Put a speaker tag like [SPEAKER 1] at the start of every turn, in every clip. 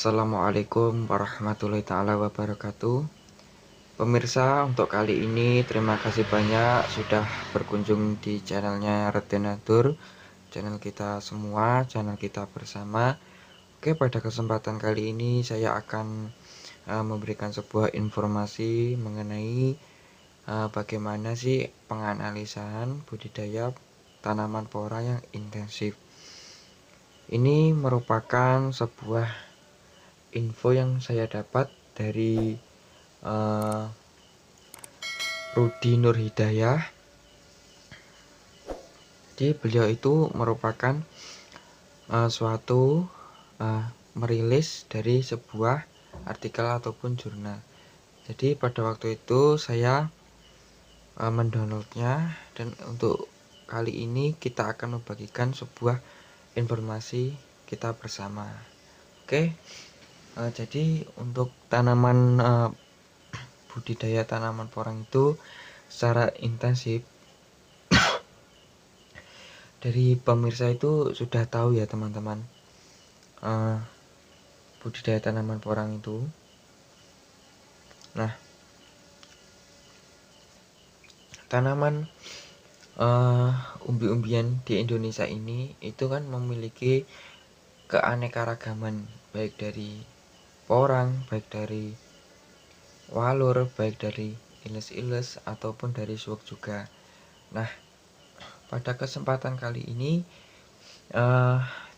[SPEAKER 1] Assalamualaikum warahmatullahi taala wabarakatuh. Pemirsa, untuk kali ini terima kasih banyak sudah berkunjung di channelnya Redenatur, channel kita semua, channel kita bersama. Oke, pada kesempatan kali ini saya akan memberikan sebuah informasi mengenai bagaimana sih penganalisan budidaya tanaman pora yang intensif. Ini merupakan sebuah info yang saya dapat dari Rudi Nur Hidayah. Jadi beliau itu merupakan suatu merilis dari sebuah artikel ataupun jurnal. Jadi pada waktu itu saya mendownloadnya, dan untuk kali ini kita akan membagikan sebuah informasi kita bersama. Oke, jadi untuk tanaman budidaya tanaman porang itu secara intensif, dari pemirsa itu sudah tahu ya teman-teman, budidaya tanaman porang itu. Nah, tanaman umbi-umbian di Indonesia ini itu kan memiliki keanekaragaman, baik dari porang, baik dari walur, baik dari iles-iles ataupun dari suwek juga. Nah, pada kesempatan kali ini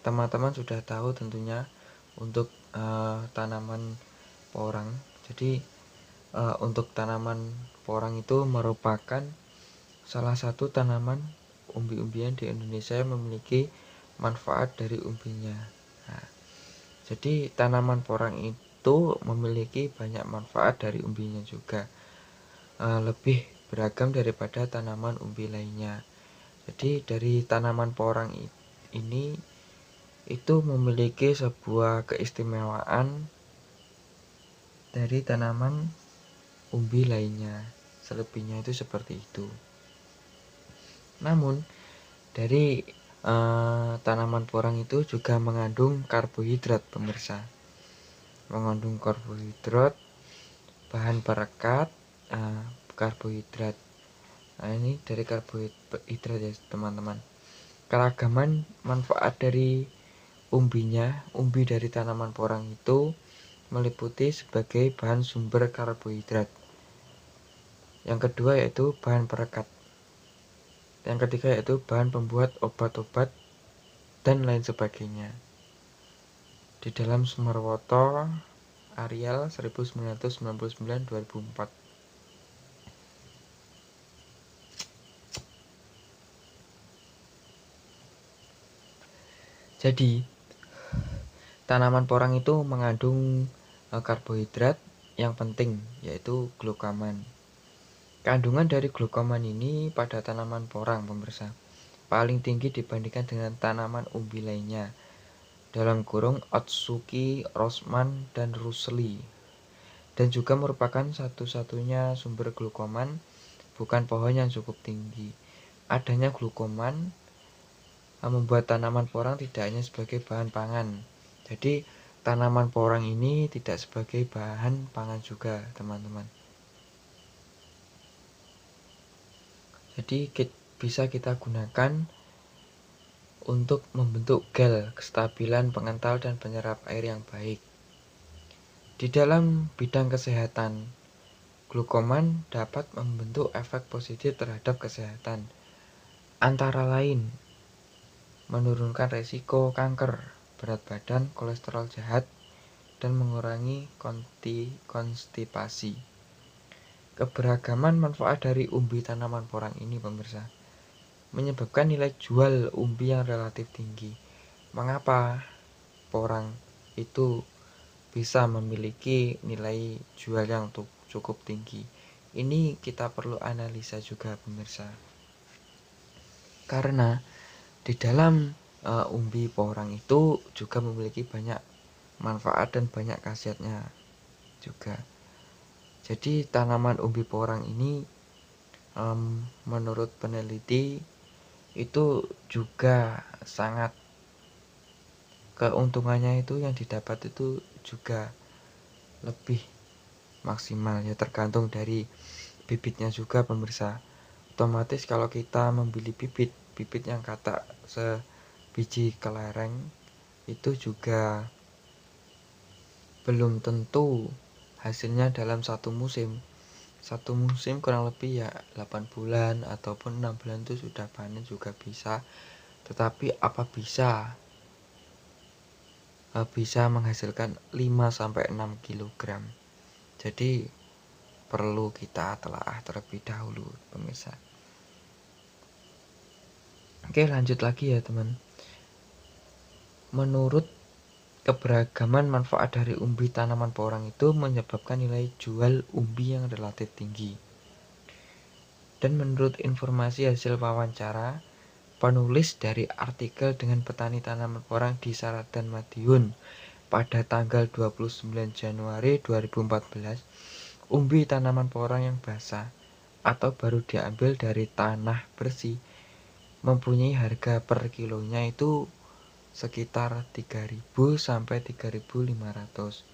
[SPEAKER 1] teman-teman sudah tahu tentunya untuk tanaman porang. Jadi untuk tanaman porang itu merupakan salah satu tanaman umbi-umbian di Indonesia yang memiliki manfaat dari umbinya. Nah, jadi tanaman porang itu memiliki banyak manfaat dari umbinya juga, lebih beragam daripada tanaman umbi lainnya. Jadi dari tanaman porang ini itu memiliki sebuah keistimewaan dari tanaman umbi lainnya. Selebihnya itu seperti itu. Namun dari tanaman porang itu juga mengandung karbohidrat, pemirsa. Mengandung karbohidrat, bahan perekat, karbohidrat. Nah, ini dari karbohidrat ya teman-teman. Keragaman manfaat dari umbi dari tanaman porang itu meliputi sebagai bahan sumber karbohidrat. Yang kedua yaitu bahan perekat. Yang ketiga yaitu bahan pembuat obat-obat dan lain sebagainya. Di dalam Sumarwoto Arial 1999-2004. Jadi tanaman porang itu mengandung karbohidrat yang penting, yaitu glukoman. Kandungan dari glukoman ini pada tanaman porang, pemirsa, paling tinggi dibandingkan dengan tanaman umbi lainnya, dalam kurung Otsuki, Rossmann, dan Rusli. Dan juga merupakan satu-satunya sumber glukoman, bukan pohon yang cukup tinggi. Adanya glukoman membuat tanaman porang tidak hanya sebagai bahan pangan. Jadi tanaman porang ini tidak sebagai bahan pangan juga, teman-teman. Jadi bisa kita gunakan untuk membentuk gel kestabilan pengental dan penyerap air yang baik. Di dalam bidang kesehatan, glukoman dapat membentuk efek positif terhadap kesehatan, antara lain menurunkan resiko kanker, berat badan, kolesterol jahat, dan mengurangi konstipasi. Keberagaman manfaat dari umbi tanaman porang ini, pemirsa, menyebabkan nilai jual umbi yang relatif tinggi. Mengapa porang itu bisa memiliki nilai jual yang cukup tinggi? Ini kita perlu analisa juga, pemirsa. Karena di dalam umbi porang itu juga memiliki banyak manfaat dan banyak khasiatnya juga. Jadi tanaman umbi porang ini menurut peneliti itu juga sangat keuntungannya itu yang didapat itu juga lebih maksimal ya, tergantung dari bibitnya juga pemirsa. Otomatis kalau kita membeli bibit yang kata sebiji kelereng itu juga belum tentu hasilnya dalam satu musim. Satu musim kurang lebih ya 8 bulan ataupun 6 bulan itu sudah panen juga bisa. Tetapi apa bisa menghasilkan 5-6 kg. Jadi perlu kita telaah terlebih dahulu pemirsa. Oke, lanjut lagi ya teman. Menurut keberagaman manfaat dari umbi tanaman porang itu menyebabkan nilai jual umbi yang relatif tinggi. Dan menurut informasi hasil wawancara, penulis dari artikel dengan petani tanaman porang di Saradan Madiun pada tanggal 29 Januari 2014, umbi tanaman porang yang basah atau baru diambil dari tanah bersih mempunyai harga per kilonya itu sekitar 3.000 sampai 3.500.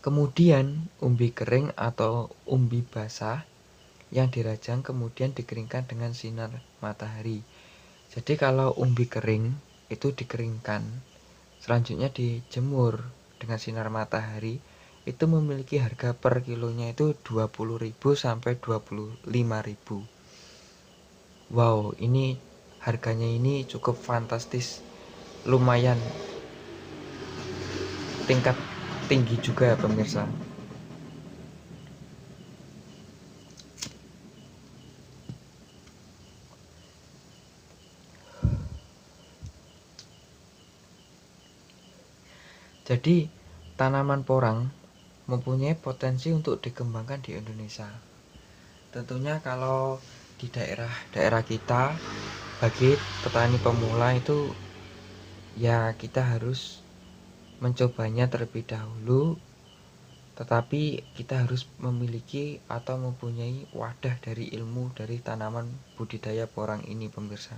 [SPEAKER 1] Kemudian umbi kering atau umbi basah yang dirajang kemudian dikeringkan dengan sinar matahari. Jadi kalau umbi kering itu dikeringkan, selanjutnya dijemur dengan sinar matahari, itu memiliki harga per kilonya itu 20.000 sampai 25.000. Wow, ini harganya ini cukup fantastis, lumayan tingkat tinggi juga pemirsa. Jadi tanaman porang mempunyai potensi untuk dikembangkan di Indonesia. Tentunya kalau di daerah kita, bagi petani pemula itu ya kita harus mencobanya terlebih dahulu, tetapi kita harus memiliki atau mempunyai wadah dari ilmu dari tanaman budidaya porang ini pemirsa.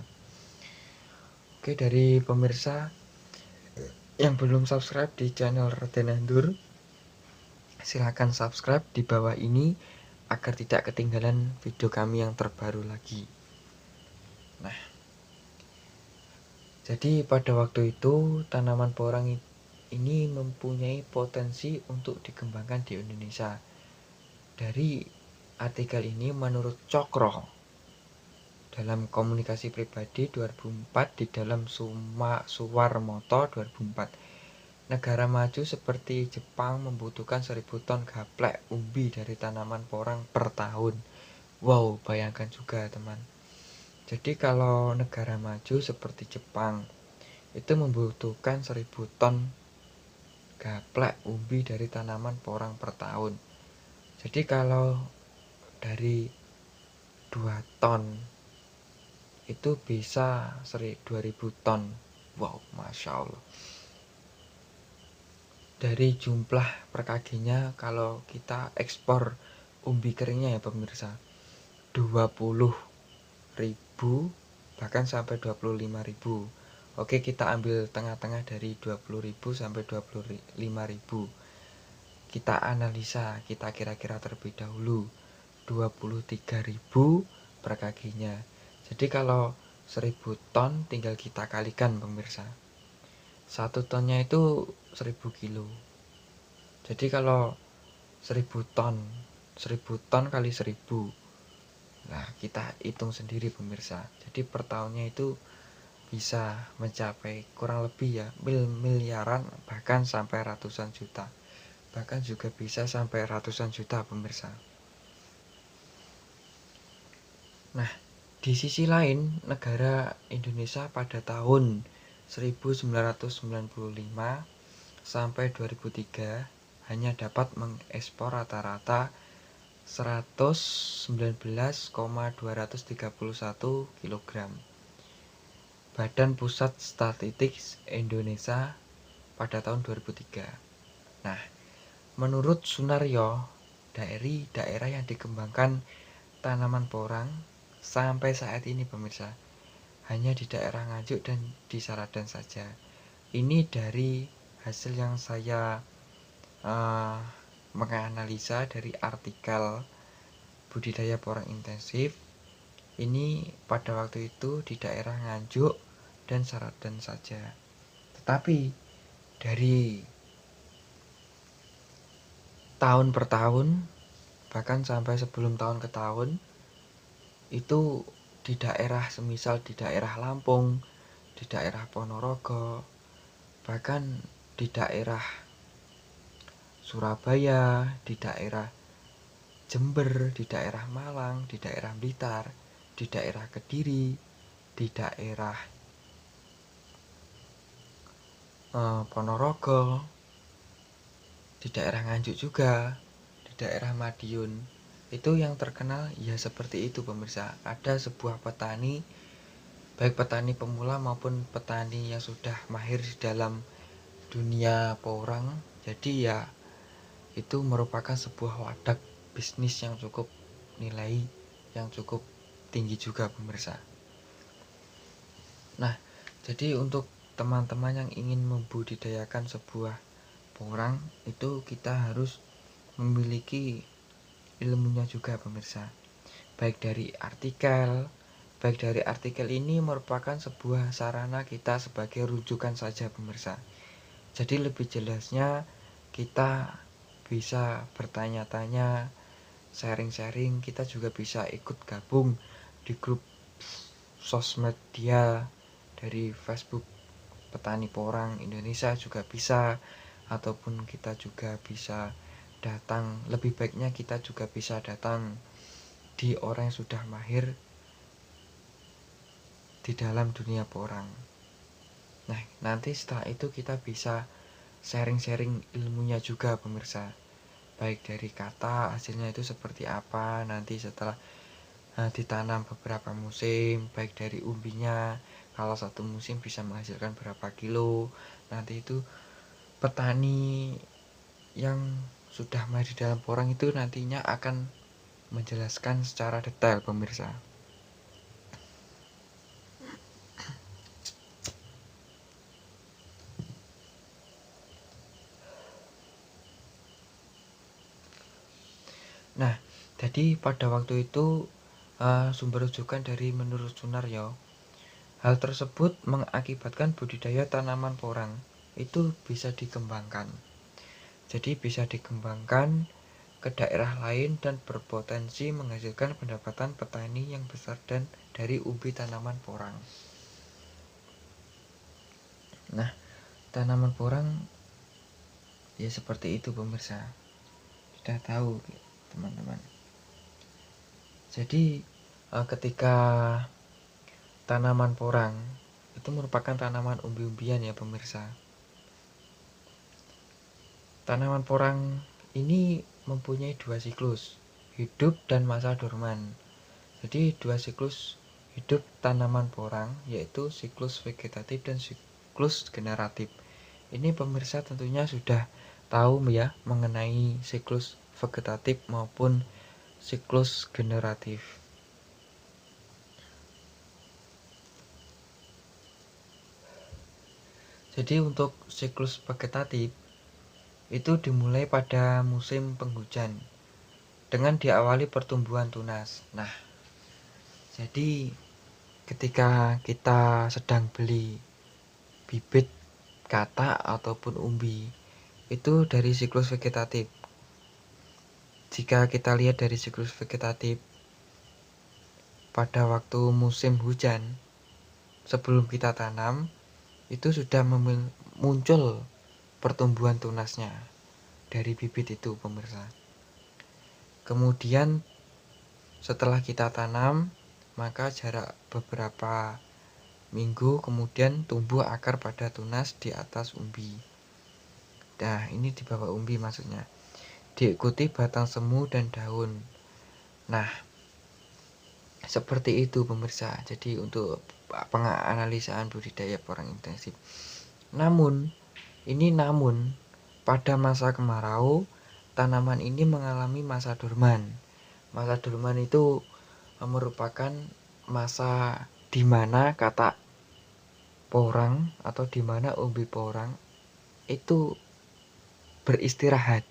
[SPEAKER 1] Oke, dari pemirsa yang belum subscribe di channel Raden Nandur, silahkan subscribe di bawah ini agar tidak ketinggalan video kami yang terbaru lagi. Nah, jadi pada waktu itu tanaman porang ini mempunyai potensi untuk dikembangkan di Indonesia. Dari artikel ini menurut Cokro dalam komunikasi pribadi 2004 di dalam Suwarmoto 2004, negara maju seperti Jepang membutuhkan 1.000 ton gaplek umbi dari tanaman porang per tahun. Wow, bayangkan juga teman. Jadi kalau negara maju seperti Jepang itu membutuhkan 1.000 ton gaplek umbi dari tanaman porang per tahun. Jadi kalau dari 2 ton itu bisa 2.000 ton. Wow, Masya Allah. Dari jumlah per kg-nya kalau kita ekspor umbi keringnya ya pemirsa, 20.000 bahkan sampai 25.000. Oke, kita ambil tengah-tengah dari 20.000 sampai 25.000. Kita analisa, kita kira-kira terlebih dahulu 23.000 per kg-nya. Jadi kalau 1.000 ton tinggal kita kalikan pemirsa. 1 tonnya itu 1.000 kilo. Jadi kalau 1.000 ton, 1.000 ton kali 1.000. Nah, kita hitung sendiri pemirsa. Jadi per tahunnya itu bisa mencapai kurang lebih ya miliaran, bahkan sampai ratusan juta. Bahkan juga bisa sampai ratusan juta pemirsa. Nah, di sisi lain negara Indonesia pada tahun 1995 sampai 2003 hanya dapat mengekspor rata-rata 119,231 kg. Badan Pusat Statistik Indonesia pada tahun 2003. Nah, menurut Sunaryo, dari daerah yang dikembangkan tanaman porang sampai saat ini pemirsa, hanya di daerah Nganjuk dan di Saradan saja. Ini dari hasil yang saya menganalisa dari artikel budidaya porang intensif. Ini pada waktu itu di daerah Nganjuk dan Saradan saja. Tetapi dari tahun per tahun, bahkan sampai sebelum tahun ke tahun, itu di daerah semisal di daerah Lampung, di daerah Ponorogo, bahkan di daerah Surabaya, di daerah Jember, di daerah Malang, di daerah Blitar, di daerah Kediri, di daerah Ponorogo, di daerah Nganjuk juga, di daerah Madiun. Itu yang terkenal ya seperti itu pemirsa. Ada sebuah petani, baik petani pemula maupun petani yang sudah mahir di dalam dunia porang. Jadi ya itu merupakan sebuah wadah bisnis yang cukup nilai yang cukup tinggi juga pemirsa. Nah, jadi untuk teman-teman yang ingin membudidayakan sebuah porang itu kita harus memiliki ilmunya juga pemirsa. Baik dari artikel ini merupakan sebuah sarana kita sebagai rujukan saja pemirsa. Jadi lebih jelasnya kita bisa bertanya-tanya, sharing-sharing, kita juga bisa ikut gabung di grup sosmed dia dari Facebook Petani Porang Indonesia juga bisa, ataupun kita juga bisa datang, lebih baiknya kita juga bisa datang di orang yang sudah mahir di dalam dunia porang. Nah, nanti setelah itu kita bisa sharing-sharing ilmunya juga pemirsa. Baik dari kata hasilnya itu seperti apa nanti setelah ditanam beberapa musim, baik dari umbinya, kalau satu musim bisa menghasilkan berapa kilo. Nanti itu petani yang sudah mahir di dalam porang itu nantinya akan menjelaskan secara detail pemirsa. Nah, jadi pada waktu itu sumber rujukan dari menurut Sunaryo, hal tersebut mengakibatkan budidaya tanaman porang itu bisa dikembangkan. Jadi bisa dikembangkan ke daerah lain dan berpotensi menghasilkan pendapatan petani yang besar dan dari umbi tanaman porang. Nah, tanaman porang ya seperti itu pemirsa. Sudah tahu teman-teman. Jadi ketika tanaman porang itu merupakan tanaman umbi-umbian ya pemirsa. Tanaman porang ini mempunyai dua siklus, hidup dan masa dorman. Jadi dua siklus hidup tanaman porang yaitu siklus vegetatif dan siklus generatif. Ini pemirsa tentunya sudah tahu ya mengenai siklus vegetatif maupun siklus generatif. Jadi untuk siklus vegetatif itu dimulai pada musim penghujan dengan diawali pertumbuhan tunas. Nah, jadi ketika kita sedang beli bibit katak ataupun umbi itu dari siklus vegetatif. Jika kita lihat dari siklus vegetatif pada waktu musim hujan sebelum kita tanam itu sudah muncul pertumbuhan tunasnya dari bibit itu pemirsa. Kemudian setelah kita tanam maka jarak beberapa minggu kemudian tumbuh akar pada tunas di atas umbi. Nah, ini di bawah umbi maksudnya. Diikuti batang semu dan daun. Nah, seperti itu pemirsa. Jadi untuk penganalisaan budidaya porang intensif. Namun pada masa kemarau tanaman ini mengalami masa dorman. Masa dorman itu merupakan masa di mana kata porang atau di mana umbi porang itu beristirahat.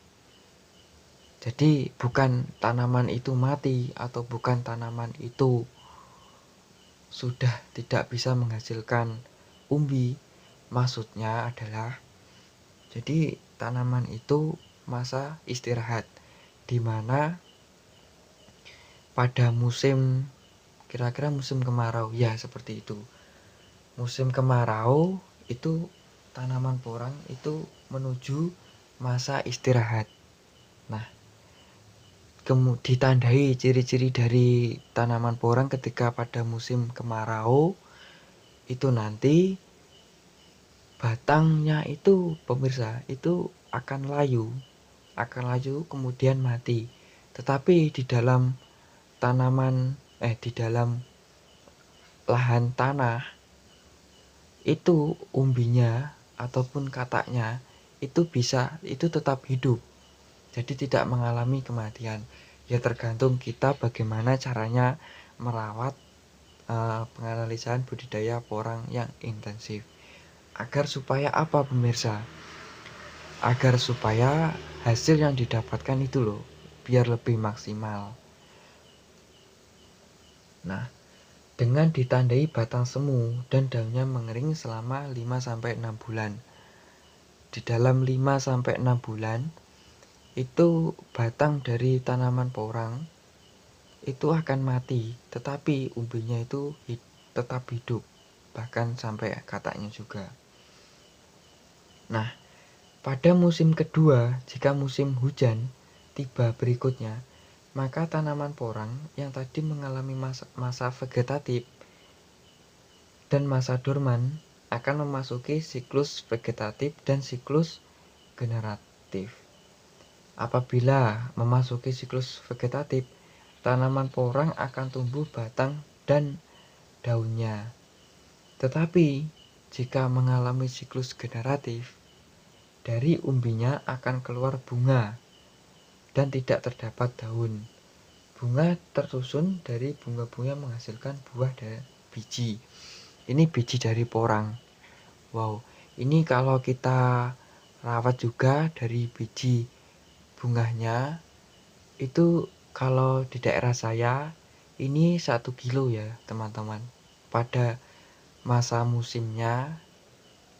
[SPEAKER 1] Jadi bukan tanaman itu mati atau bukan tanaman itu sudah tidak bisa menghasilkan umbi. Maksudnya adalah jadi tanaman itu masa istirahat, di mana pada musim kira-kira musim kemarau ya seperti itu. Musim kemarau itu tanaman porang itu menuju masa istirahat. Nah, ditandai ciri-ciri dari tanaman porang ketika pada musim kemarau itu nanti batangnya itu pemirsa itu akan layu kemudian mati. Tetapi di dalam di dalam lahan tanah itu umbinya ataupun kataknya itu tetap hidup. Jadi tidak mengalami kematian. Ya tergantung kita bagaimana caranya merawat penganalisaan budidaya porang yang intensif. Agar supaya apa pemirsa? Agar supaya hasil yang didapatkan itu loh biar lebih maksimal. Nah, dengan ditandai batang semu dan daunnya mengering selama 5-6 bulan. Di dalam 5-6 bulan itu batang dari tanaman porang itu akan mati, tetapi umbinya itu tetap hidup, bahkan sampai kataknya juga. Nah, pada musim kedua, jika musim hujan tiba berikutnya, maka tanaman porang yang tadi mengalami masa vegetatif dan masa dorman akan memasuki siklus vegetatif dan siklus generatif. Apabila memasuki siklus vegetatif, tanaman porang akan tumbuh batang dan daunnya. Tetapi jika mengalami siklus generatif, dari umbinya akan keluar bunga dan tidak terdapat daun. Bunga tersusun dari bunga-bunga menghasilkan buah dan biji. Ini biji dari porang. Wow, ini kalau kita rawat juga dari biji bunganya itu kalau di daerah saya ini 1 kilo ya teman-teman. Pada masa musimnya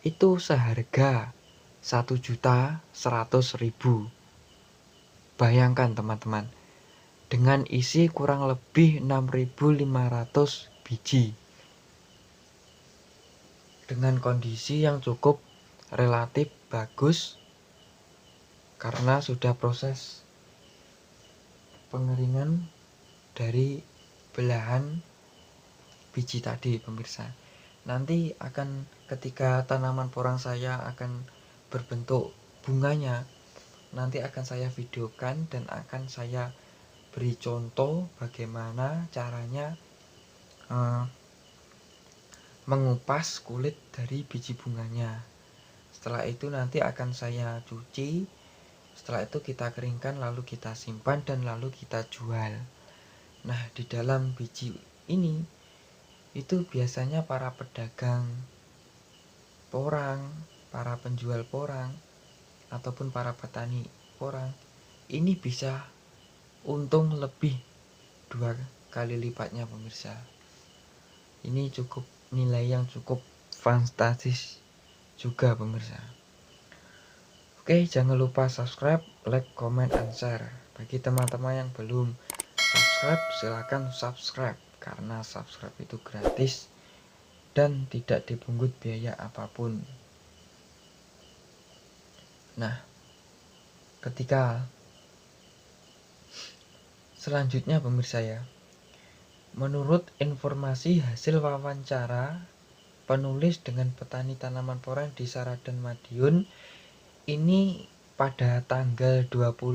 [SPEAKER 1] itu seharga 1.100.000. Bayangkan teman-teman, dengan isi kurang lebih 6.500 biji. Dengan kondisi yang cukup relatif bagus karena sudah proses pengeringan dari belahan biji tadi pemirsa. Nanti akan ketika tanaman porang saya akan berbentuk bunganya, nanti akan saya videokan dan akan saya beri contoh bagaimana caranya mengupas kulit dari biji bunganya. Setelah itu nanti akan saya cuci. Setelah itu kita keringkan, lalu kita simpan dan lalu kita jual. Nah, di dalam biji ini itu biasanya para pedagang porang, para penjual porang ataupun para petani porang ini bisa untung lebih 2 kali lipatnya pemirsa. Ini cukup nilai yang cukup fantastis juga pemirsa. Oke, jangan lupa subscribe, like, comment, and share. Bagi teman-teman yang belum subscribe, silakan subscribe karena subscribe itu gratis dan tidak dipungut biaya apapun. Nah, ketika selanjutnya pemirsa ya, menurut informasi hasil wawancara penulis dengan petani tanaman porang di Saradan Madiun ini pada tanggal 29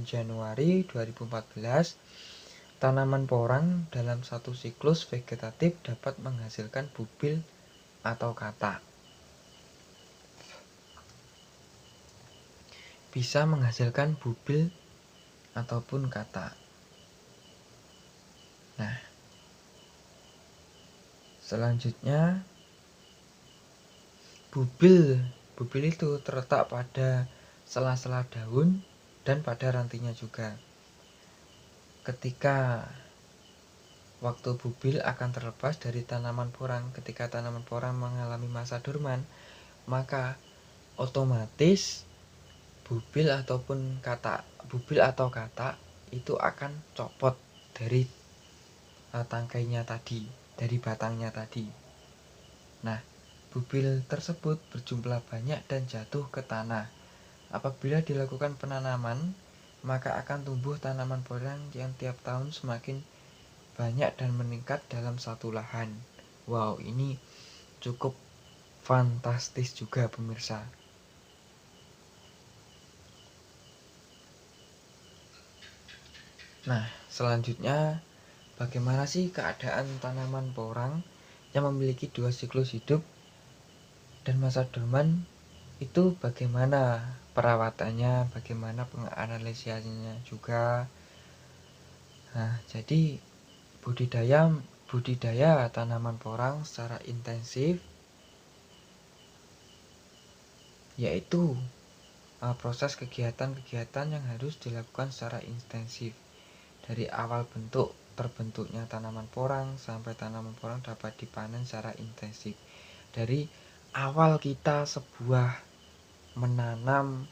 [SPEAKER 1] Januari 2014, tanaman porang dalam satu siklus vegetatif dapat menghasilkan bubil atau katak. Bisa menghasilkan bubil ataupun katak. Nah, Selanjutnya, bubil itu terletak pada sela-sela daun dan pada rantinya juga. Ketika waktu bubil akan terlepas dari tanaman porang, ketika tanaman porang mengalami masa dorman, maka otomatis bubil atau katak itu akan copot dari tangkainya tadi, dari batangnya tadi. Nah, bubil tersebut berjumlah banyak dan jatuh ke tanah. Apabila dilakukan penanaman, maka akan tumbuh tanaman porang yang tiap tahun semakin banyak dan meningkat dalam satu lahan. Wow, ini cukup fantastis juga pemirsa. Nah, selanjutnya bagaimana sih keadaan tanaman porang yang memiliki dua siklus hidup dan masa dorman? Itu bagaimana perawatannya, bagaimana penganalisasinya juga. Nah, jadi budidaya tanaman porang secara intensif yaitu proses kegiatan-kegiatan yang harus dilakukan secara intensif dari awal terbentuknya tanaman porang sampai tanaman porang dapat dipanen secara intensif. Dari awal kita menanam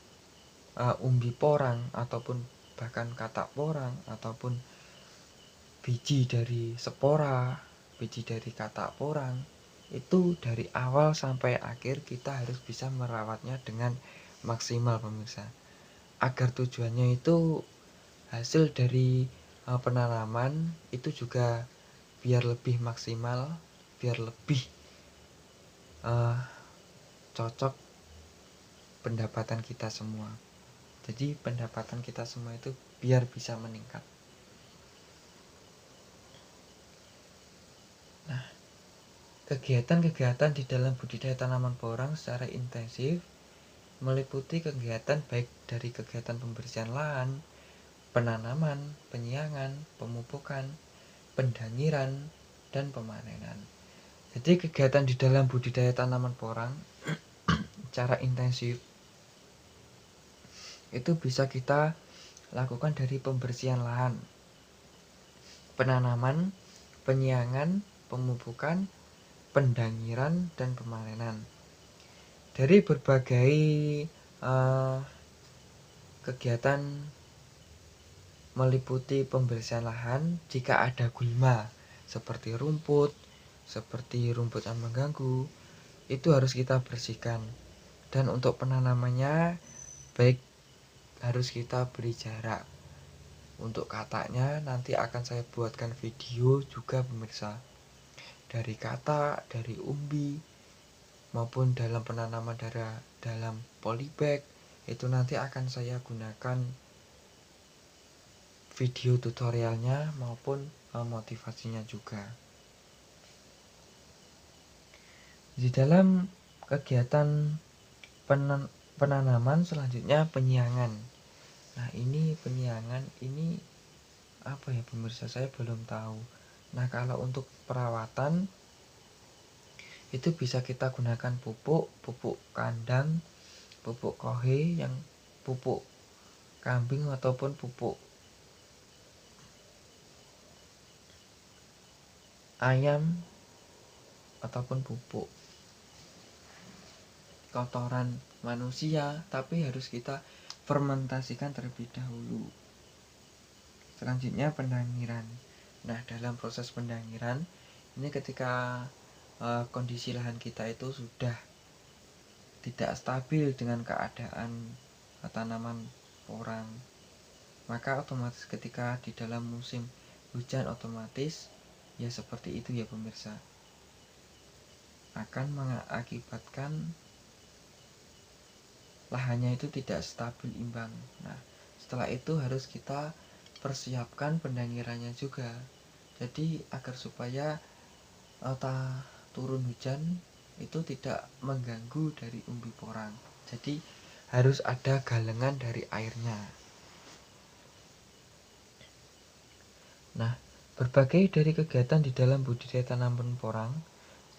[SPEAKER 1] umbi porang ataupun bahkan katak porang ataupun biji dari spora, biji dari katak porang, itu dari awal sampai akhir kita harus bisa merawatnya dengan maksimal pemirsa. Agar tujuannya itu hasil dari penanaman itu juga biar lebih maksimal, biar lebih cocok pendapatan kita semua. Jadi pendapatan kita semua itu biar bisa meningkat. Nah, kegiatan-kegiatan di dalam budidaya tanaman porang secara intensif meliputi kegiatan baik dari kegiatan pembersihan lahan, penanaman, penyiangan, pemupukan, pendangiran, dan pemanenan. Jadi kegiatan di dalam budidaya tanaman porang secara intensif itu bisa kita lakukan dari pembersihan lahan, penanaman, penyiangan, pemupukan, pendangiran, dan pemanenan. Dari berbagai kegiatan meliputi pembersihan lahan, jika ada gulma seperti rumput yang mengganggu, itu harus kita bersihkan. Dan untuk penanamannya baik harus kita beri jarak. Untuk kataknya nanti akan saya buatkan video juga pemirsa. Dari katak, dari umbi maupun dalam penanaman dalam polybag itu nanti akan saya gunakan video tutorialnya maupun motivasinya juga. Di dalam kegiatan penanaman selanjutnya penyiangan. Nah, ini penyiangan ini apa ya pemirsa, saya belum tahu. Nah, kalau untuk perawatan itu bisa kita gunakan pupuk kandang, pupuk kohe, yang pupuk kambing ataupun pupuk ayam ataupun pupuk kotoran manusia, tapi harus kita fermentasikan terlebih dahulu. Selanjutnya pendangiran. Nah, dalam proses pendangiran ini ketika kondisi lahan kita itu sudah tidak stabil dengan keadaan tanaman porang, maka otomatis ketika di dalam musim hujan otomatis ya seperti itu ya pemirsa, akan mengakibatkan lahannya itu tidak stabil imbang. Nah, setelah itu harus kita persiapkan pendangirannya juga. Jadi agar supaya turun hujan itu tidak mengganggu dari umbi porang. Jadi harus ada galengan dari airnya. Nah, berbagai dari kegiatan di dalam budidaya tanaman porang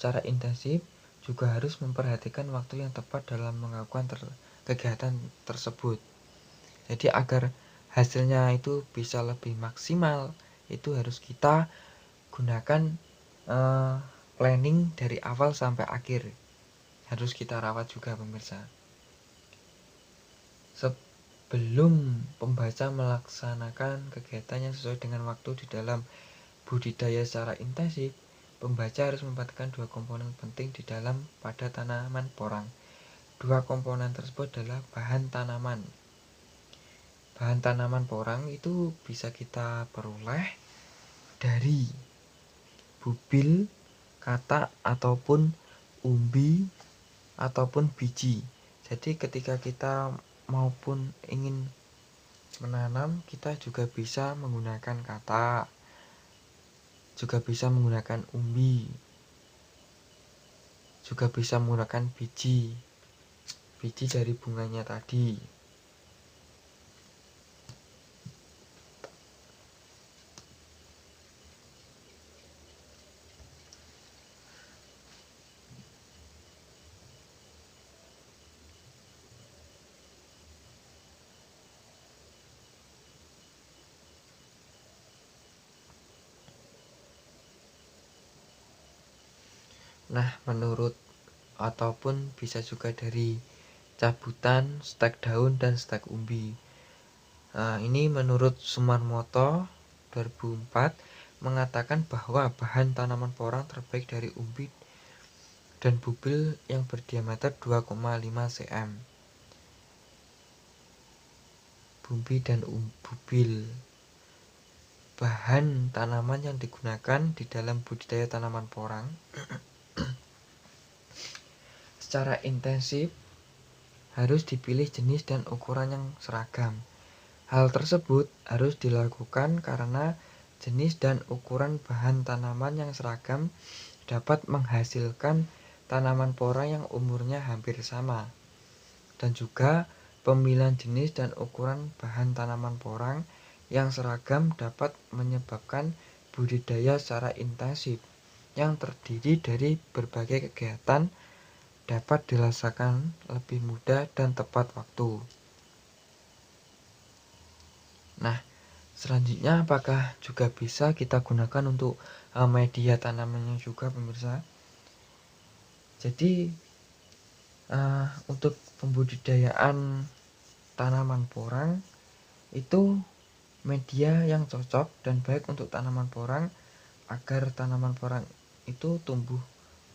[SPEAKER 1] secara intensif juga harus memperhatikan waktu yang tepat dalam melakukan kegiatan tersebut. Jadi agar hasilnya itu bisa lebih maksimal, itu harus kita gunakan planning dari awal sampai akhir. Harus kita rawat juga pemirsa. Sebelum pembaca melaksanakan kegiatannya sesuai dengan waktu di dalam budidaya secara intensif, pembaca harus memperhatikan dua komponen penting di dalam pada tanaman porang. Dua komponen tersebut adalah bahan tanaman. Bahan tanaman porang itu bisa kita peroleh dari bubil, katak, ataupun umbi, ataupun biji. Jadi ketika kita maupun ingin menanam, kita juga bisa menggunakan katak, juga bisa menggunakan umbi, juga bisa menggunakan biji dari bunganya tadi. Nah, menurut ataupun bisa juga dari cabutan, stek daun, dan stek umbi. Nah, ini menurut Sumarmoto 2004 mengatakan bahwa bahan tanaman porang terbaik dari umbi dan bubil yang berdiameter 2,5 cm. Umbi dan bubil, bahan tanaman yang digunakan di dalam budidaya tanaman porang secara intensif harus dipilih jenis dan ukuran yang seragam. Hal tersebut harus dilakukan karena jenis dan ukuran bahan tanaman yang seragam dapat menghasilkan tanaman porang yang umurnya hampir sama. Dan juga pemilihan jenis dan ukuran bahan tanaman porang yang seragam dapat menyebabkan budidaya secara intensif yang terdiri dari berbagai kegiatan dapat dilaksanakan lebih mudah dan tepat waktu. Nah, selanjutnya apakah juga bisa kita gunakan untuk media tanamannya juga pemirsa? Jadi untuk pembudidayaan tanaman porang itu media yang cocok dan baik untuk tanaman porang agar tanaman porang itu tumbuh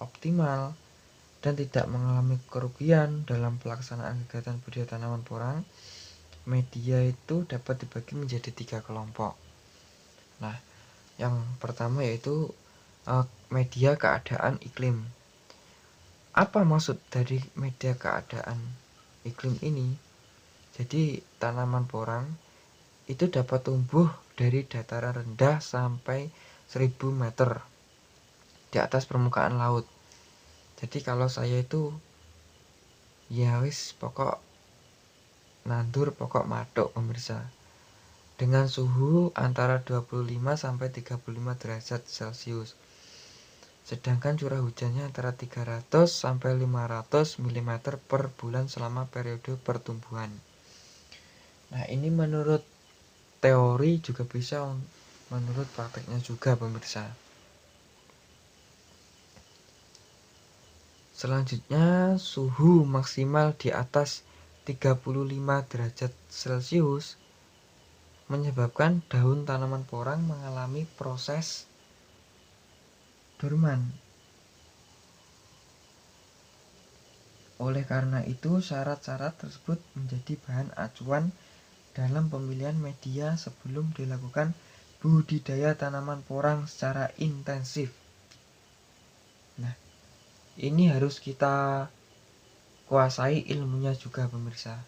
[SPEAKER 1] optimal dan tidak mengalami kerugian dalam pelaksanaan kegiatan budidaya tanaman porang. Media itu dapat dibagi menjadi 3 kelompok. Nah, yang pertama yaitu media keadaan iklim. Apa maksud dari media keadaan iklim ini? Jadi tanaman porang itu dapat tumbuh dari dataran rendah sampai 1000 meter di atas permukaan laut. Jadi kalau saya itu ya wis pokok nandur pokok matuk pemirsa, dengan suhu antara 25 sampai 35 derajat Celcius. Sedangkan curah hujannya antara 300 sampai 500 mm per bulan selama periode pertumbuhan. Nah, ini menurut teori juga bisa menurut prakteknya juga pemirsa. Selanjutnya, suhu maksimal di atas 35 derajat Celcius menyebabkan daun tanaman porang mengalami proses dorman. Oleh karena itu, syarat-syarat tersebut menjadi bahan acuan dalam pemilihan media sebelum dilakukan budidaya tanaman porang secara intensif. Nah, ini harus kita kuasai ilmunya juga pemirsa.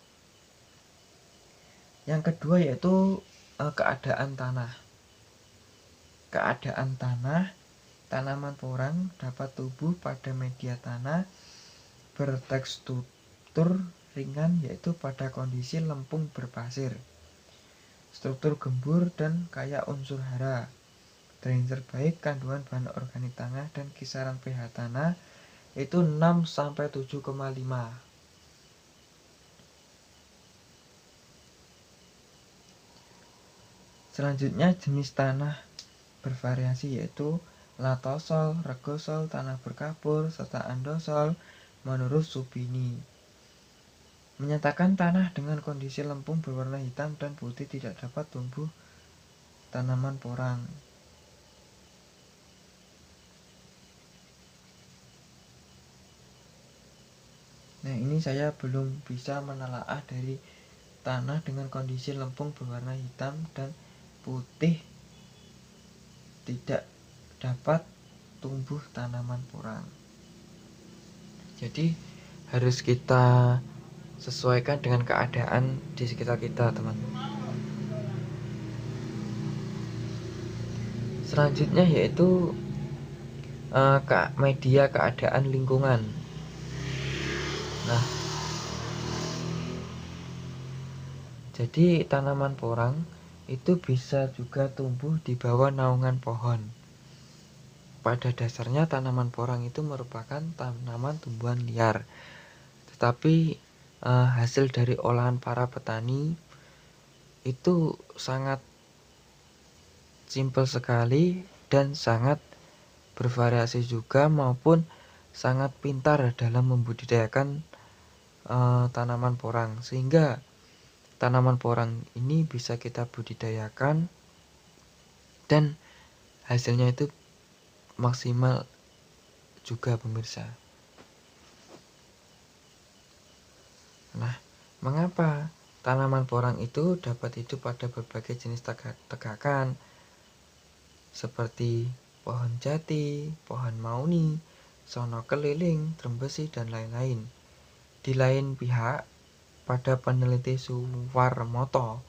[SPEAKER 1] Yang kedua yaitu keadaan tanah. Keadaan tanah, tanaman porang dapat tumbuh pada media tanah bertekstur ringan yaitu pada kondisi lempung berpasir, struktur gembur dan kaya unsur hara. drainase baik, kandungan bahan organik tanah, dan kisaran pH tanah itu 6-7,5. Selanjutnya jenis tanah bervariasi yaitu latosol, regosol, tanah berkapur, serta andosol menurut Subini. Menyatakan tanah dengan kondisi lempung berwarna hitam dan putih tidak dapat tumbuh tanaman porang. Nah, ini saya belum bisa menelaah dari tanah dengan kondisi lempung berwarna hitam dan putih tidak dapat tumbuh tanaman porang. Jadi harus kita sesuaikan dengan keadaan di sekitar kita, teman-teman. Selanjutnya yaitu media keadaan lingkungan. Nah, jadi tanaman porang itu bisa juga tumbuh di bawah naungan pohon. Pada dasarnya tanaman porang itu merupakan tanaman tumbuhan liar. Tetapi hasil dari olahan para petani itu sangat simpel sekali dan sangat bervariasi juga, maupun sangat pintar dalam membudidayakan tanaman porang, sehingga tanaman porang ini bisa kita budidayakan dan hasilnya itu maksimal juga, pemirsa. Nah, mengapa tanaman porang itu dapat hidup pada berbagai jenis tegakan seperti pohon jati, pohon mauni, sono keliling, trembesi, dan lain-lain. Di lain pihak, pada peneliti Suwarmoto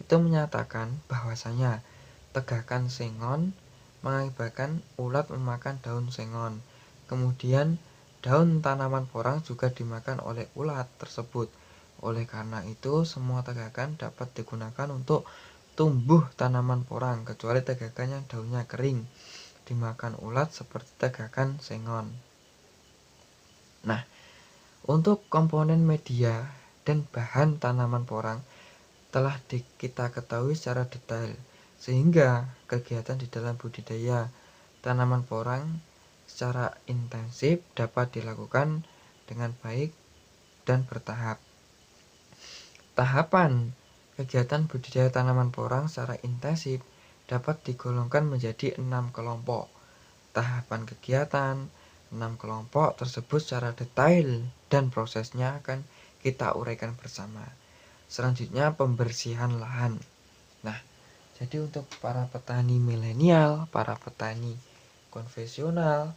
[SPEAKER 1] itu menyatakan bahwasanya tegakan sengon mengakibatkan ulat memakan daun sengon. Kemudian daun tanaman porang juga dimakan oleh ulat tersebut. Oleh karena itu, semua tegakan dapat digunakan untuk tumbuh tanaman porang, kecuali tegakan yang daunnya kering dimakan ulat seperti tegakan sengon. Nah, untuk komponen media dan bahan tanaman porang telah kita ketahui secara detail, sehingga kegiatan di dalam budidaya tanaman porang secara intensif dapat dilakukan dengan baik dan bertahap. Tahapan kegiatan budidaya tanaman porang secara intensif dapat digolongkan menjadi 6 kelompok. Tahapan kegiatan 6 kelompok tersebut secara detail dan prosesnya akan kita uraikan bersama. Selanjutnya, pembersihan lahan. Nah, jadi untuk para petani milenial, para petani konvensional,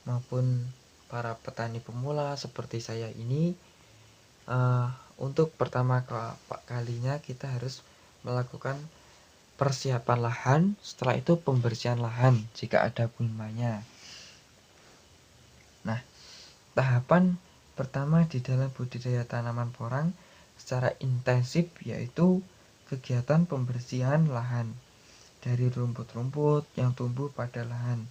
[SPEAKER 1] maupun para petani pemula seperti saya ini, untuk pertama kalinya kita harus melakukan persiapan lahan, setelah itu pembersihan lahan jika ada gulmanya. Nah, tahapan pertama di dalam budidaya tanaman porang secara intensif yaitu kegiatan pembersihan lahan dari rumput-rumput yang tumbuh pada lahan.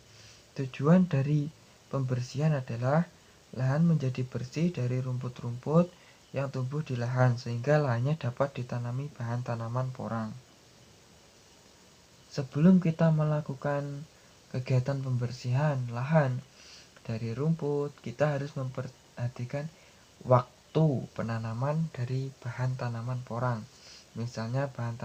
[SPEAKER 1] Tujuan dari pembersihan adalah lahan menjadi bersih dari rumput-rumput yang tumbuh di lahan, sehingga lahannya dapat ditanami bahan tanaman porang. Sebelum kita melakukan kegiatan pembersihan lahan dari rumput, kita harus memperhatikan waktu penanaman dari bahan tanaman porang. Misalnya bahan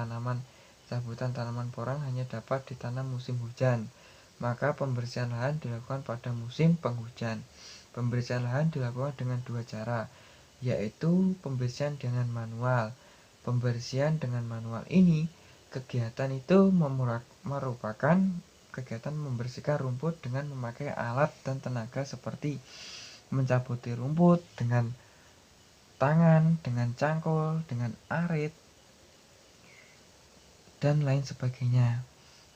[SPEAKER 1] sambutan tanaman porang hanya dapat ditanam musim hujan, maka pembersihan lahan dilakukan pada musim penghujan. Pembersihan lahan dilakukan dengan 2 cara, yaitu pembersihan dengan manual. Pembersihan dengan manual ini kegiatan itu merupakan kegiatan membersihkan rumput dengan memakai alat dan tenaga seperti mencabuti rumput dengan tangan, dengan cangkul, dengan arit, dan lain sebagainya.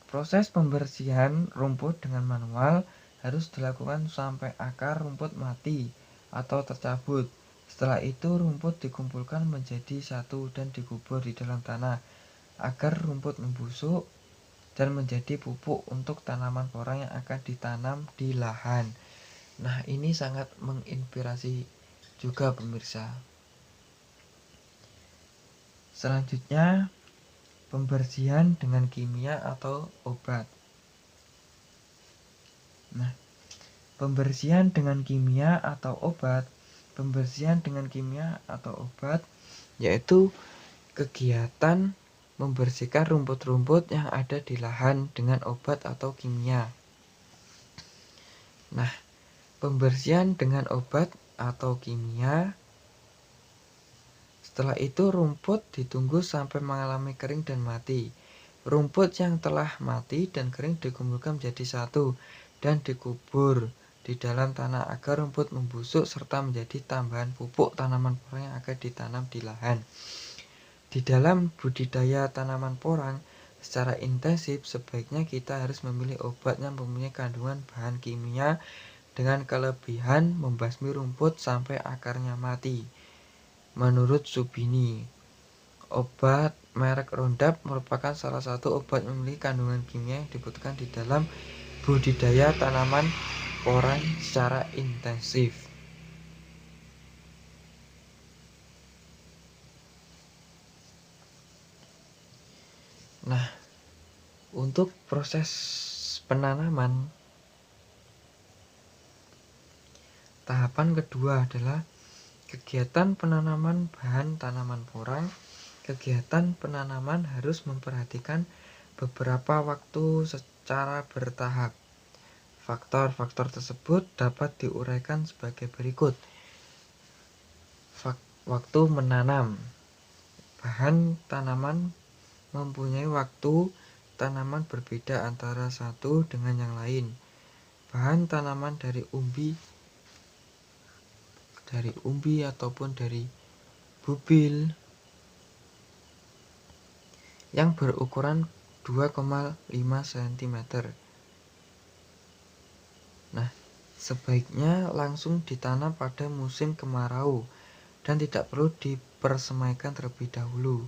[SPEAKER 1] Proses pembersihan rumput dengan manual harus dilakukan sampai akar rumput mati atau tercabut. Setelah itu rumput dikumpulkan menjadi satu dan dikubur di dalam tanah agar rumput membusuk dan menjadi pupuk untuk tanaman porang yang akan ditanam di lahan. Nah, ini sangat menginspirasi juga pemirsa. Selanjutnya, pembersihan dengan kimia atau obat. Nah, pembersihan dengan kimia atau obat. Pembersihan dengan kimia atau obat yaitu kegiatan membersihkan rumput-rumput yang ada di lahan dengan obat atau kimia. Nah, pembersihan dengan obat atau kimia, setelah itu rumput ditunggu sampai mengalami kering dan mati. Rumput yang telah mati dan kering dikumpulkan menjadi satu dan dikubur di dalam tanah agar rumput membusuk serta menjadi tambahan pupuk tanaman porang yang akan ditanam di lahan. Di dalam budidaya tanaman porang secara intensif, sebaiknya kita harus memilih obat yang mempunyai kandungan bahan kimia dengan kelebihan membasmi rumput sampai akarnya mati. Menurut Subini, obat merek Roundup merupakan salah satu obat yang memiliki kandungan kimia yang dibutuhkan di dalam budidaya tanaman porang secara intensif. Nah, untuk proses penanaman, tahapan kedua adalah kegiatan penanaman bahan tanaman porang. Kegiatan penanaman harus memperhatikan beberapa waktu secara bertahap. Faktor-faktor tersebut dapat diuraikan sebagai berikut. Waktu menanam. Bahan tanaman mempunyai waktu tanaman berbeda antara satu dengan yang lain. Bahan tanaman dari umbi ataupun dari bubil yang berukuran 2,5 cm. Nah, sebaiknya langsung ditanam pada musim kemarau dan tidak perlu dipersemaikan terlebih dahulu.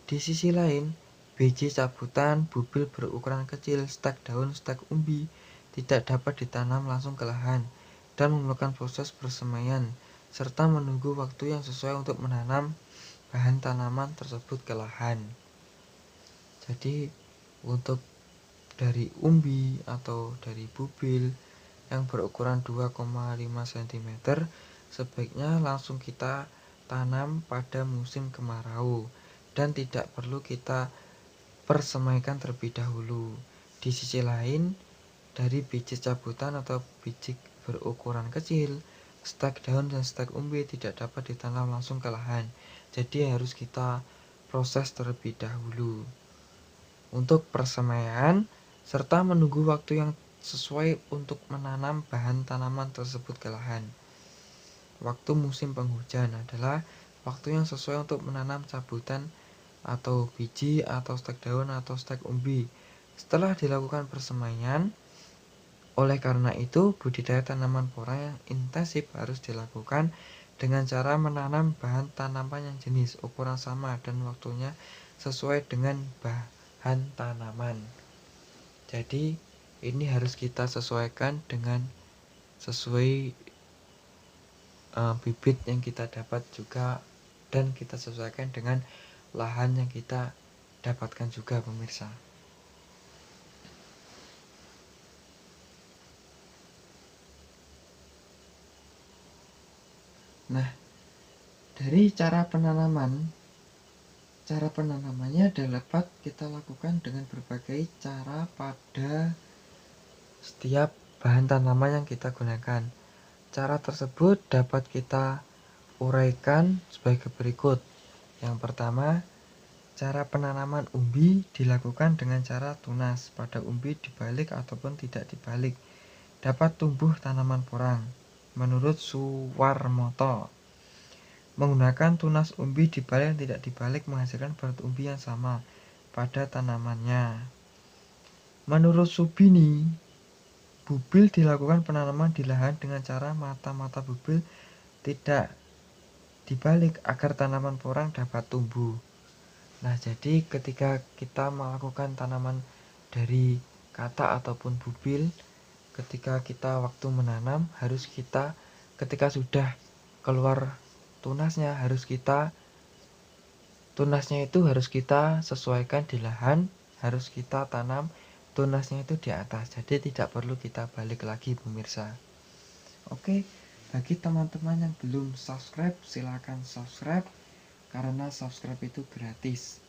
[SPEAKER 1] Di sisi lain, biji cabutan bubil berukuran kecil, stek daun, stek umbi tidak dapat ditanam langsung ke lahan dan memerlukan proses persemaian serta menunggu waktu yang sesuai untuk menanam bahan tanaman tersebut ke lahan. Jadi, untuk dari umbi atau dari bubil yang berukuran 2,5 cm sebaiknya langsung kita tanam pada musim kemarau dan tidak perlu kita persemaikan terlebih dahulu. Di sisi lain, dari biji cabutan atau biji berukuran kecil, stek daun dan stek umbi tidak dapat ditanam langsung ke lahan. Jadi harus kita proses terlebih dahulu untuk persemaian serta menunggu waktu yang sesuai untuk menanam bahan tanaman tersebut ke lahan. Waktu musim penghujan adalah waktu yang sesuai untuk menanam cabutan atau biji atau stek daun atau stek umbi. Setelah dilakukan persemaian, oleh karena itu budidaya tanaman porang yang intensif harus dilakukan dengan cara menanam bahan tanaman yang jenis, ukuran sama dan waktunya sesuai dengan bahan tanaman. Jadi ini harus kita sesuaikan dengan sesuai bibit yang kita dapat juga dan kita sesuaikan dengan lahan yang kita dapatkan juga pemirsa. Nah, dari cara penanamannya dapat kita lakukan dengan berbagai cara pada setiap bahan tanaman yang kita gunakan. Cara tersebut dapat kita uraikan sebagai berikut. Yang pertama, cara penanaman umbi dilakukan dengan cara tunas pada umbi dibalik ataupun tidak dibalik. Dapat tumbuh tanaman porang. Menurut Suwarmoto, menggunakan tunas umbi dibalik dan tidak dibalik menghasilkan berat umbi yang sama pada tanamannya. Menurut Subini, bubil dilakukan penanaman di lahan dengan cara mata-mata bubil tidak dibalik agar tanaman porang dapat tumbuh. Nah, jadi ketika kita melakukan tanaman dari kata ataupun bubil, ketika kita waktu menanam ketika sudah keluar tunasnya tunasnya itu harus kita sesuaikan di lahan, harus kita tanam tunasnya itu di atas. Jadi tidak perlu kita balik lagi pemirsa. Oke, bagi teman-teman yang belum subscribe, silakan subscribe karena subscribe itu gratis.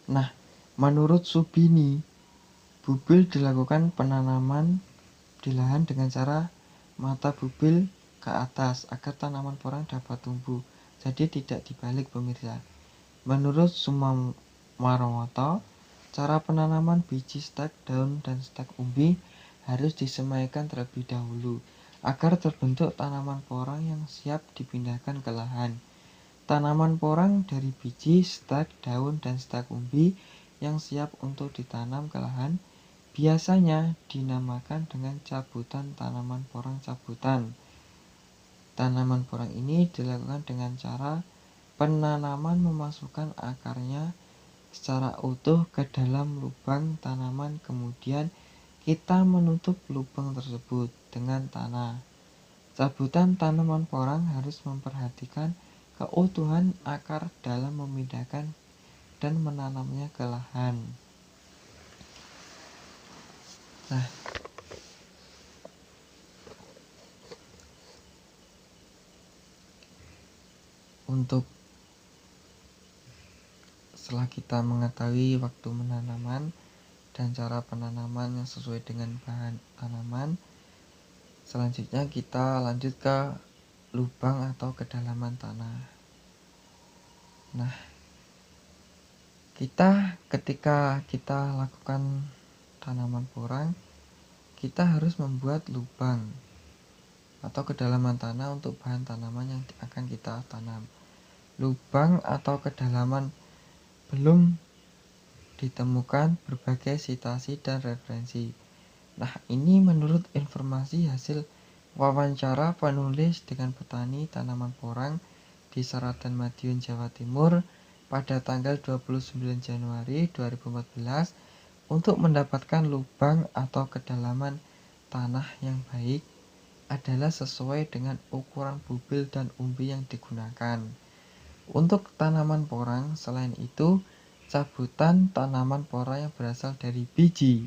[SPEAKER 1] Nah, menurut Subini, bubil dilakukan penanaman di lahan dengan cara mata bubil ke atas agar tanaman porang dapat tumbuh. Jadi tidak dibalik pemirsa. Menurut Sumarmoto, cara penanaman biji stek daun dan stek umbi harus disemaikan terlebih dahulu agar terbentuk tanaman porang yang siap dipindahkan ke lahan. Tanaman porang dari biji, stek, daun, dan stek umbi yang siap untuk ditanam ke lahan biasanya dinamakan dengan cabutan tanaman porang cabutan. Tanaman porang ini dilakukan dengan cara penanaman memasukkan akarnya secara utuh ke dalam lubang tanaman, kemudian kita menutup lubang tersebut dengan tanah. Cabutan tanaman porang harus memperhatikan keutuhan akar dalam memindahkan dan menanamnya ke lahan. Nah, untuk setelah kita mengetahui waktu menanaman dan cara penanaman yang sesuai dengan bahan tanaman, selanjutnya kita lanjut ke lubang atau kedalaman tanah. Nah, ketika kita lakukan tanaman porang, kita harus membuat lubang atau kedalaman tanah untuk bahan tanaman yang akan kita tanam. Lubang atau kedalaman belum ditemukan berbagai citasi dan referensi. Nah, ini menurut informasi hasil wawancara penulis dengan petani tanaman porang di Seratan Madiun, Jawa Timur pada tanggal 29 Januari 2014 untuk mendapatkan lubang atau kedalaman tanah yang baik adalah sesuai dengan ukuran bubil dan umbi yang digunakan. Untuk tanaman porang, selain itu, cabutan tanaman porang yang berasal dari biji,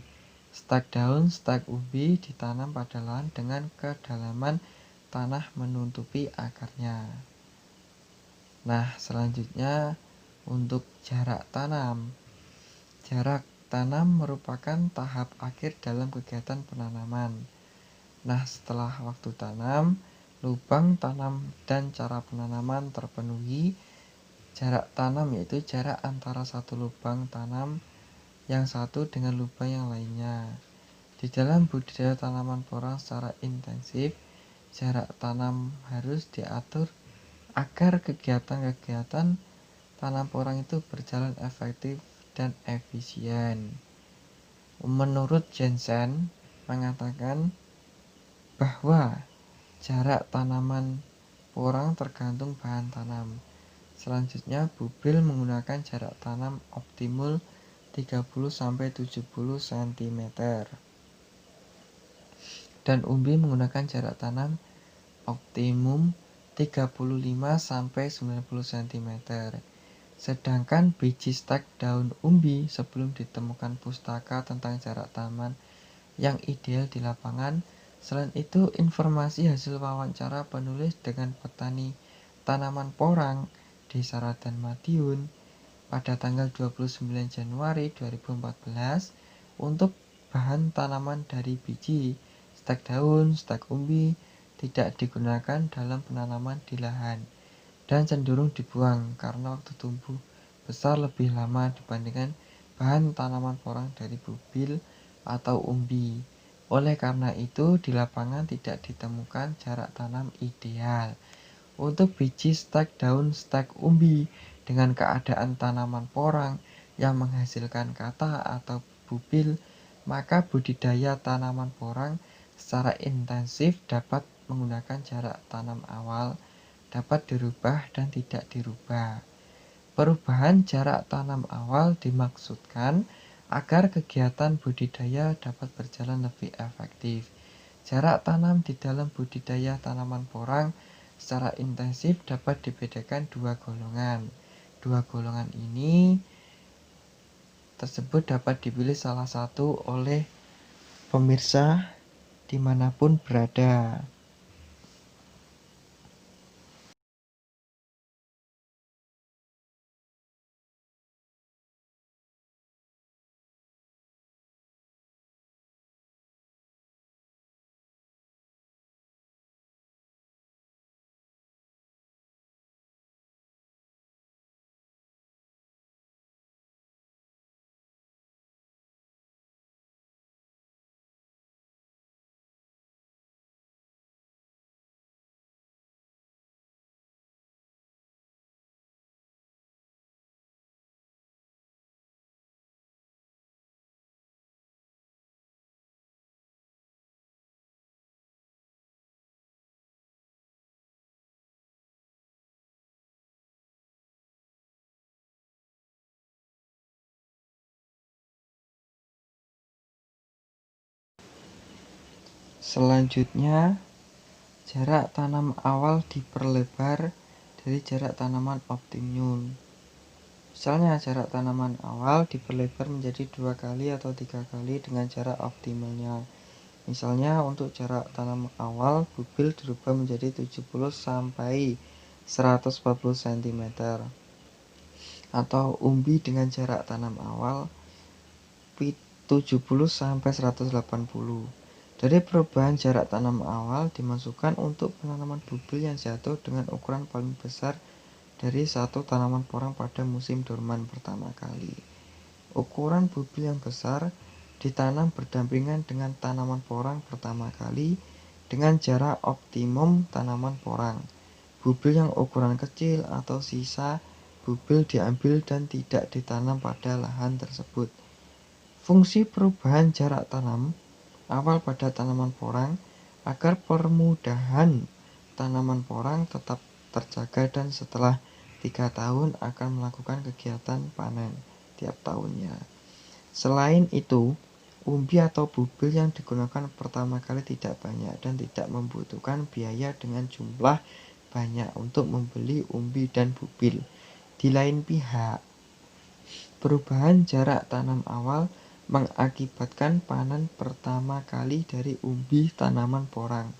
[SPEAKER 1] stek daun, stek umbi ditanam pada lahan dengan kedalaman tanah menutupi akarnya. Nah, selanjutnya untuk jarak tanam. Jarak tanam merupakan tahap akhir dalam kegiatan penanaman. Nah, setelah waktu tanam, lubang tanam dan cara penanaman terpenuhi, jarak tanam yaitu jarak antara satu lubang tanam yang satu dengan lubang yang lainnya. Di dalam budidaya tanaman porang secara intensif, jarak tanam harus diatur agar kegiatan-kegiatan tanam porang itu berjalan efektif dan efisien. Menurut Jensen mengatakan bahwa jarak tanaman porang tergantung bahan tanam. Selanjutnya, bubil menggunakan jarak tanam optimal 30-70 cm dan umbi menggunakan jarak tanam optimum 35-90 cm. Sedangkan biji stek daun umbi sebelum ditemukan pustaka tentang jarak tanaman yang ideal di lapangan. Selain itu, informasi hasil wawancara penulis dengan petani tanaman porang di Seratan Madiun pada tanggal 29 Januari 2014 untuk bahan tanaman dari biji, stek daun, stek umbi tidak digunakan dalam penanaman di lahan dan cenderung dibuang karena waktu tumbuh besar lebih lama dibandingkan bahan tanaman porang dari bubil atau umbi. Oleh karena itu, di lapangan tidak ditemukan jarak tanam ideal Untuk biji stek daun stek umbi dengan keadaan tanaman porang yang menghasilkan kata atau bubil, maka budidaya tanaman porang secara intensif dapat menggunakan jarak tanam awal, dapat dirubah dan tidak dirubah. Perubahan jarak tanam awal dimaksudkan agar kegiatan budidaya dapat berjalan lebih efektif. Jarak tanam di dalam budidaya tanaman porang secara intensif dapat dibedakan dua golongan. Dua golongan ini tersebut dapat dipilih salah satu oleh pemirsa dimanapun berada. Selanjutnya, jarak tanam awal diperlebar dari jarak tanaman optimum. Misalnya jarak tanaman awal diperlebar menjadi 2 kali atau 3 kali dengan jarak optimalnya. Misalnya untuk jarak tanam awal bubil dirubah menjadi 70 sampai 140 cm atau umbi dengan jarak tanam awal 70 sampai 180. Dari perubahan jarak tanam awal dimasukkan untuk penanaman bubil yang jatuh dengan ukuran paling besar dari satu tanaman porang pada musim dorman pertama kali. Ukuran bubil yang besar ditanam berdampingan dengan tanaman porang pertama kali dengan jarak optimum tanaman porang. Bubil yang ukuran kecil atau sisa bubil diambil dan tidak ditanam pada lahan tersebut. Fungsi perubahan jarak tanam awal pada tanaman porang agar permudahan tanaman porang tetap terjaga dan setelah 3 tahun akan melakukan kegiatan panen tiap tahunnya. Selain itu, umbi atau bubil yang digunakan pertama kali tidak banyak dan tidak membutuhkan biaya dengan jumlah banyak untuk membeli umbi dan bubil. Di lain pihak, perubahan jarak tanam awal mengakibatkan panen pertama kali dari umbi tanaman porang.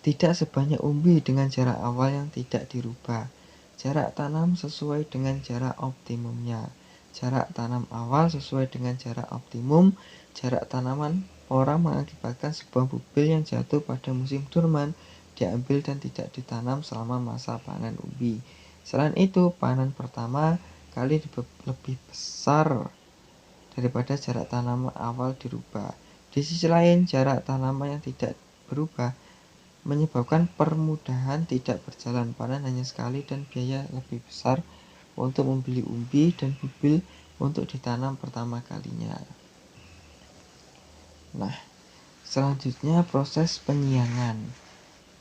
[SPEAKER 1] Tidak sebanyak umbi dengan jarak awal yang tidak dirubah. Jarak tanam sesuai dengan jarak optimumnya. Jarak tanam awal sesuai dengan jarak optimum. Jarak tanaman porang mengakibatkan sebuah bubil yang jatuh pada musim dorman diambil dan tidak ditanam selama masa panen umbi. Selain itu, panen pertama kali lebih besar daripada jarak tanam awal dirubah. Di sisi lain, jarak tanaman yang tidak berubah menyebabkan permudahan tidak berjalan panen hanya sekali dan biaya lebih besar untuk membeli umbi dan bubil untuk ditanam pertama kalinya. Nah, selanjutnya proses penyiangan.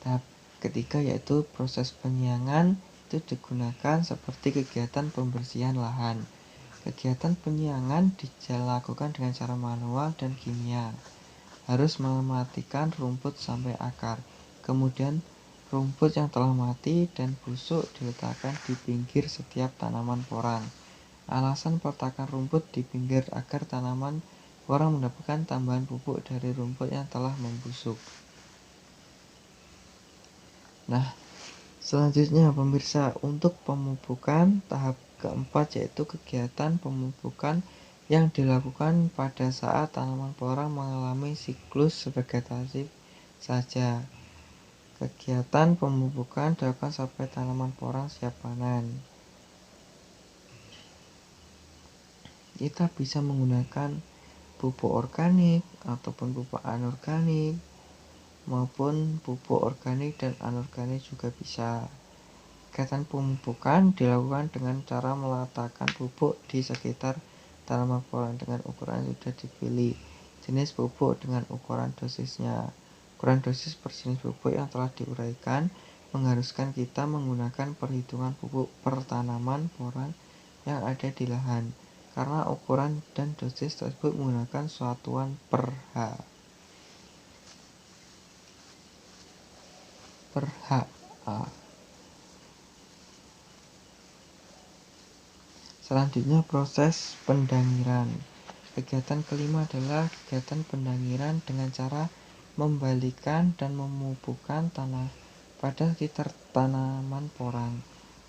[SPEAKER 1] Tahap ketiga yaitu proses penyiangan itu digunakan seperti kegiatan pembersihan lahan. Kegiatan penyiangan dilakukan dengan cara manual dan kimia. Harus mematikan rumput sampai akar. Kemudian rumput yang telah mati dan busuk diletakkan di pinggir setiap tanaman porang. Alasan peletakan rumput di pinggir agar tanaman porang mendapatkan tambahan pupuk dari rumput yang telah membusuk. Nah, selanjutnya pemirsa, untuk pemupukan tahap keempat yaitu kegiatan pemupukan yang dilakukan pada saat tanaman porang mengalami siklus vegetatif saja. Kegiatan pemupukan dilakukan sampai tanaman porang siap panen. Kita bisa menggunakan pupuk organik ataupun pupuk anorganik maupun pupuk organik dan anorganik juga bisa. Kegiatan pemupukan dilakukan dengan cara meletakkan pupuk di sekitar tanaman porang dengan ukuran yang sudah dipilih, jenis pupuk dengan ukuran dosisnya. Ukuran dosis per jenis pupuk yang telah diuraikan mengharuskan kita menggunakan perhitungan pupuk per tanaman porang yang ada di lahan, karena ukuran dan dosis tersebut menggunakan satuan per ha. Selanjutnya proses pendangiran. Kegiatan kelima adalah kegiatan pendangiran dengan cara membalikan dan memupukkan tanah pada sekitar tanaman porang.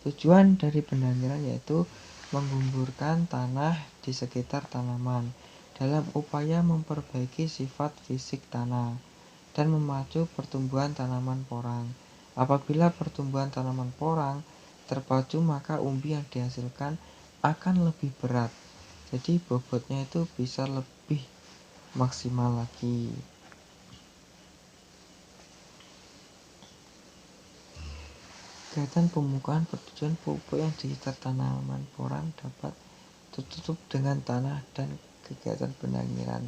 [SPEAKER 1] Tujuan dari pendangiran yaitu menggumburkan tanah di sekitar tanaman dalam upaya memperbaiki sifat fisik tanah dan memacu pertumbuhan tanaman porang. Apabila pertumbuhan tanaman porang terpacu, maka umbi yang dihasilkan akan lebih berat, jadi bobotnya itu bisa lebih maksimal lagi. Kegiatan pemupukan bertujuan pupuk yang di sekitar tanaman porang dapat tertutup dengan tanah, dan kegiatan pendangiran.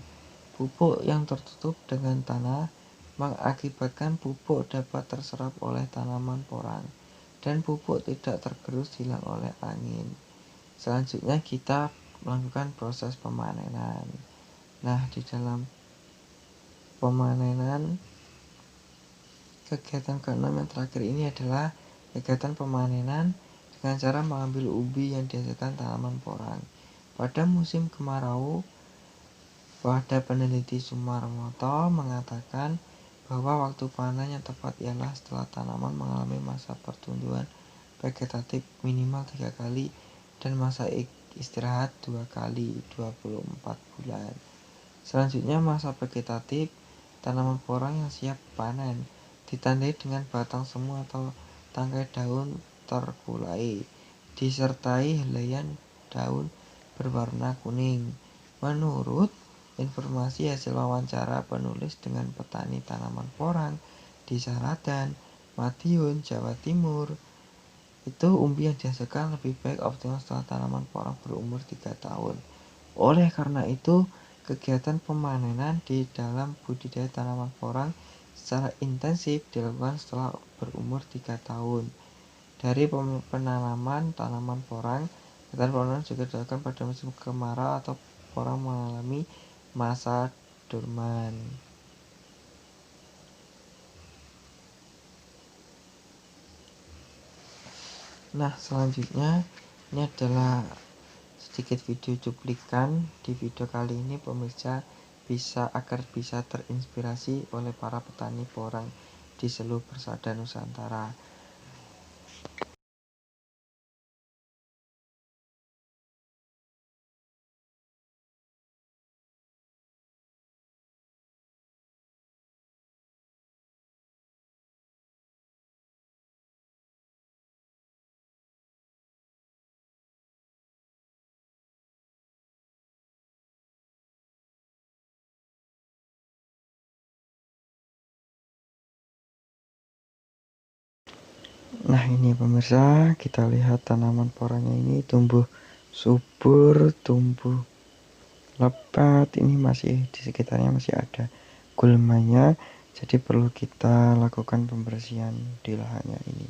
[SPEAKER 1] Pupuk yang tertutup dengan tanah mengakibatkan pupuk dapat terserap oleh tanaman porang dan pupuk tidak tergerus hilang oleh angin. Selanjutnya kita melakukan proses pemanenan. Nah, di dalam pemanenan, kegiatan keenam yang terakhir ini adalah kegiatan pemanenan dengan cara mengambil umbi yang dihasilkan tanaman porang. Pada musim kemarau, pada peneliti Sumarmoto mengatakan bahwa waktu panen yang tepat ialah setelah tanaman mengalami masa pertumbuhan vegetatif minimal 3 kali dan masa istirahat 2 kali 24 bulan. Selanjutnya masa vegetatif tanaman porang yang siap panen ditandai dengan batang semu atau tangkai daun terkulai disertai helaian daun berwarna kuning. Menurut informasi hasil wawancara penulis dengan petani tanaman porang di Saradan, Madiun, Jawa Timur, itu umbi yang dihasilkan lebih baik optimal setelah tanaman porang berumur 3 tahun. Oleh karena itu, kegiatan pemanenan di dalam budidaya tanaman porang secara intensif dilakukan setelah berumur 3 tahun. Dari penanaman tanaman porang, kegiatan pemanenan juga dilakukan pada musim kemarau atau porang mengalami masa dorman. Nah, selanjutnya ini adalah sedikit video cuplikan. Di video kali ini pemirsa agar bisa terinspirasi oleh para petani porang di seluruh persada Nusantara. Nah, ini pemirsa, kita lihat tanaman porangnya ini tumbuh subur, tumbuh lebat. Ini masih di sekitarnya masih ada gulmanya, jadi perlu kita lakukan pembersihan di lahannya ini.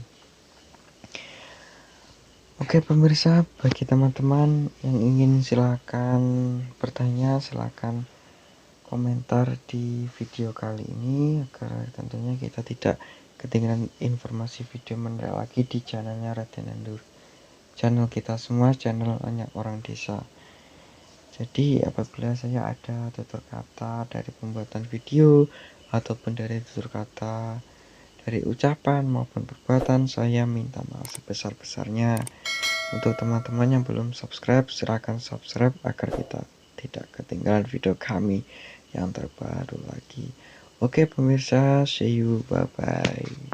[SPEAKER 1] Oke pemirsa, bagi teman-teman yang ingin silakan bertanya, silakan komentar di video kali ini agar tentunya kita tidak ketinggalan informasi video menarik lagi di channelnya Raden Andur. Channel kita semua, channel banyak orang desa. Jadi apabila saya ada tutur kata dari pembuatan video ataupun dari tutur kata dari ucapan maupun perbuatan, saya minta maaf sebesar-besarnya. Untuk teman-teman yang belum subscribe, silahkan subscribe agar kita tidak ketinggalan video kami yang terbaru lagi. Oke pemirsa, see you, bye-bye.